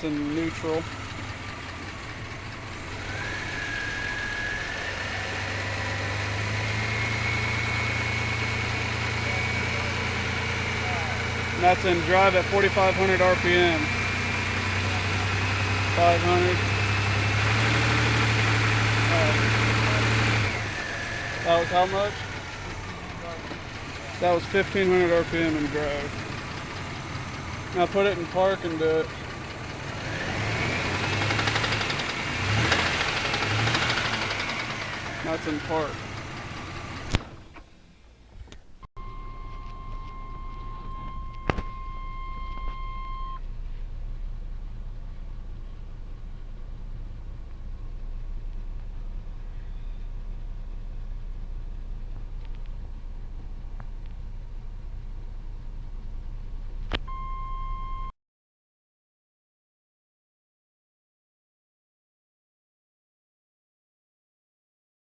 That's in neutral. And that's in drive at 4,500 RPM. 500. That was how much? That was 1,500 RPM in drive. Now put it in park and do it. That's in park.